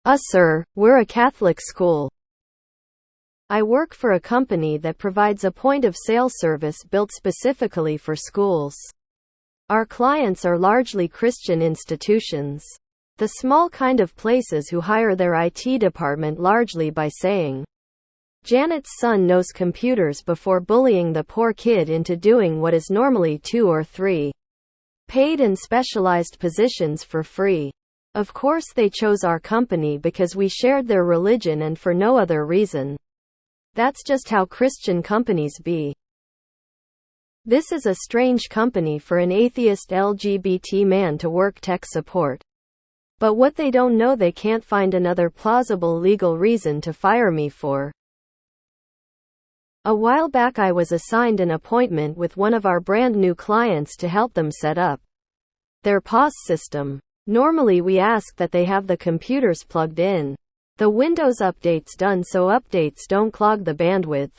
Sir, we're a Catholic school. I work for a company that provides a point-of-sale service built specifically for schools. Our clients are largely Christian institutions. The small kind of places who hire their IT department largely by saying, "Janet's son knows computers," before bullying the poor kid into doing what is normally 2 or 3 paid and specialized positions for free. Of course they chose our company because we shared their religion and for no other reason. That's just how Christian companies be. This is a strange company for an atheist LGBT man to work tech support. But what they don't know, they can't find another plausible legal reason to fire me for. A while back I was assigned an appointment with one of our brand new clients to help them set up their POS system. Normally we ask that they have the computers plugged in, the Windows updates done so updates don't clog the bandwidth,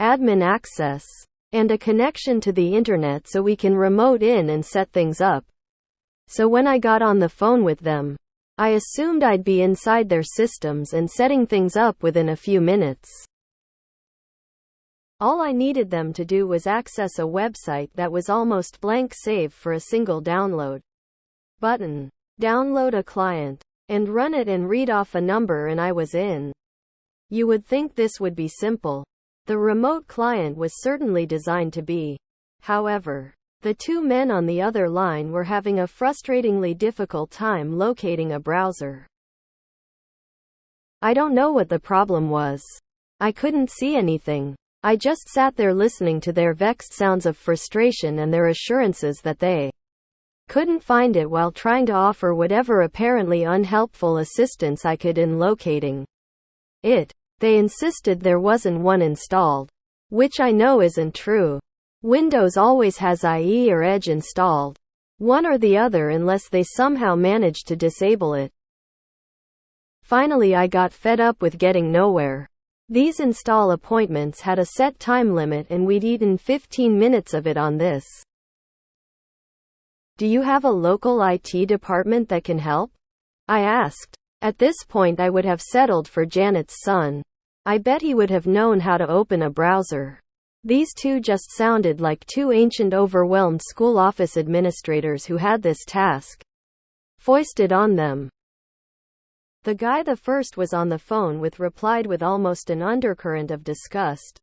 admin access, and a connection to the internet so we can remote in and set things up. So when I got on the phone with them, I assumed I'd be inside their systems and setting things up within a few minutes. All I needed them to do was access a website that was almost blank save for a single download button, download a client, and run it and read off a number and I was in. You would think this would be simple. The remote client was certainly designed to be. However, the 2 men on the other line were having a frustratingly difficult time locating a browser. I don't know what the problem was. I couldn't see anything. I just sat there listening to their vexed sounds of frustration and their assurances that they couldn't find it while trying to offer whatever apparently unhelpful assistance I could in locating it. They insisted there wasn't one installed, which I know isn't true. Windows always has IE or Edge installed, one or the other, unless they somehow managed to disable it. Finally I got fed up with getting nowhere. These install appointments had a set time limit and we'd eaten 15 minutes of it on this. Do you have a local IT department that can help? I asked. At this point I would have settled for Janet's son. I bet he would have known how to open a browser. These 2 just sounded like 2 ancient overwhelmed school office administrators who had this task foisted on them. The guy the first was on the phone with replied with almost an undercurrent of disgust,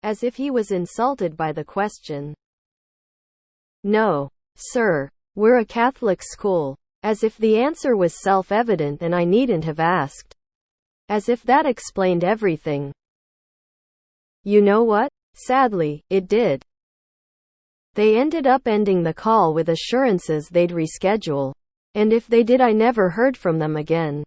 as if he was insulted by the question. No, sir, we're a Catholic school. As if the answer was self-evident and I needn't have asked. As if that explained everything. You know what? Sadly, it did. They ended up ending the call with assurances they'd reschedule. And if they did, I never heard from them again.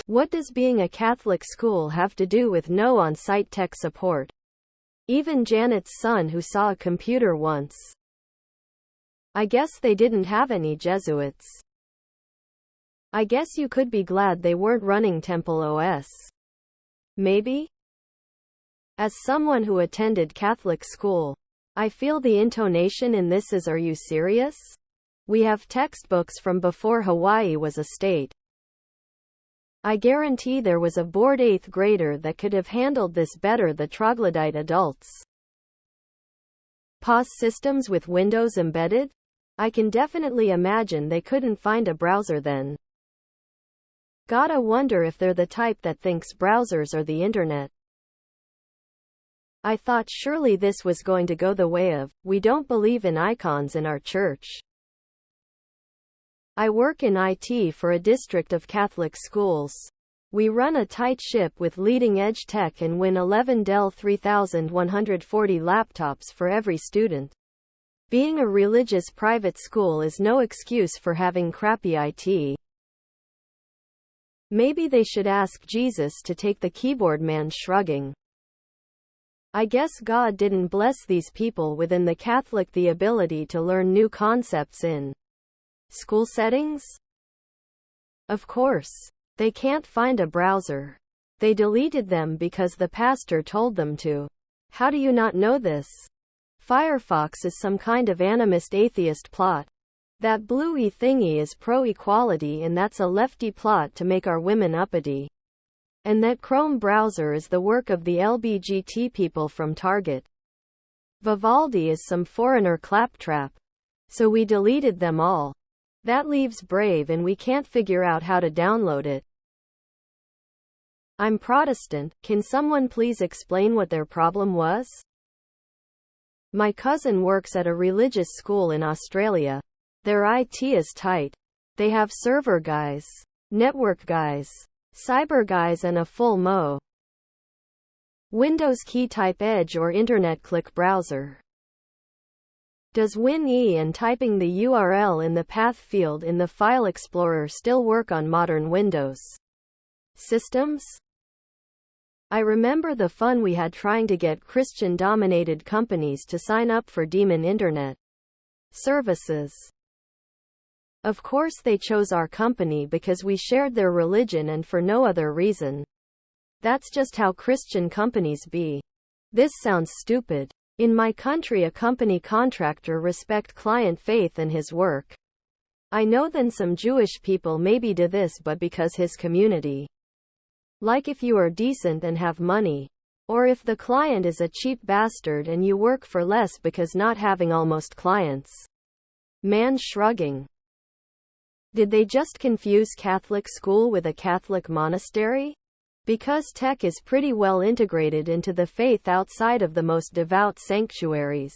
What does being a Catholic school have to do with no on-site tech support? Even Janet's son, who saw a computer once. I guess they didn't have any Jesuits. I guess you could be glad they weren't running Temple OS. Maybe? As someone who attended Catholic school, I feel the intonation in this is, "Are you serious?" We have textbooks from before Hawaii was a state. I guarantee there was a bored 8th grader that could have handled this better. The troglodyte adults. POS systems with Windows embedded? I can definitely imagine they couldn't find a browser then. Gotta wonder if they're the type that thinks browsers are the internet. I thought surely this was going to go the way of, "We don't believe in icons in our church." I work in IT for a district of Catholic schools. We run a tight ship with leading-edge tech and win 11 Dell 3140 laptops for every student. Being a religious private school is no excuse for having crappy IT. Maybe they should ask Jesus to take the keyboard man, shrugging. I guess God didn't bless these people within the Catholic the ability to learn new concepts in school settings? Of course. They can't find a browser. They deleted them because the pastor told them to. How do you not know this? Firefox is some kind of animist atheist plot. That bluey thingy is pro-equality and that's a lefty plot to make our women uppity. And that Chrome browser is the work of the LBGT people from Target. Vivaldi is some foreigner claptrap. So we deleted them all. That leaves Brave and we can't figure out how to download it. I'm Protestant, can someone please explain what their problem was? My cousin works at a religious school in Australia. Their IT is tight. They have server guys, network guys, cyber guys and a full Windows key type Edge or Internet click browser. Does WinE and typing the URL in the path field in the File Explorer still work on modern Windows systems? I remember the fun we had trying to get Christian-dominated companies to sign up for Demon Internet services. Of course they chose our company because we shared their religion and for no other reason. That's just how Christian companies be. This sounds stupid. In my country a company contractor respect client faith and his work. I know then some Jewish people maybe do this but because his community. Like if you are decent and have money. Or if the client is a cheap bastard and you work for less because not having almost clients. Man shrugging. Did they just confuse Catholic school with a Catholic monastery? Because tech is pretty well integrated into the faith outside of the most devout sanctuaries.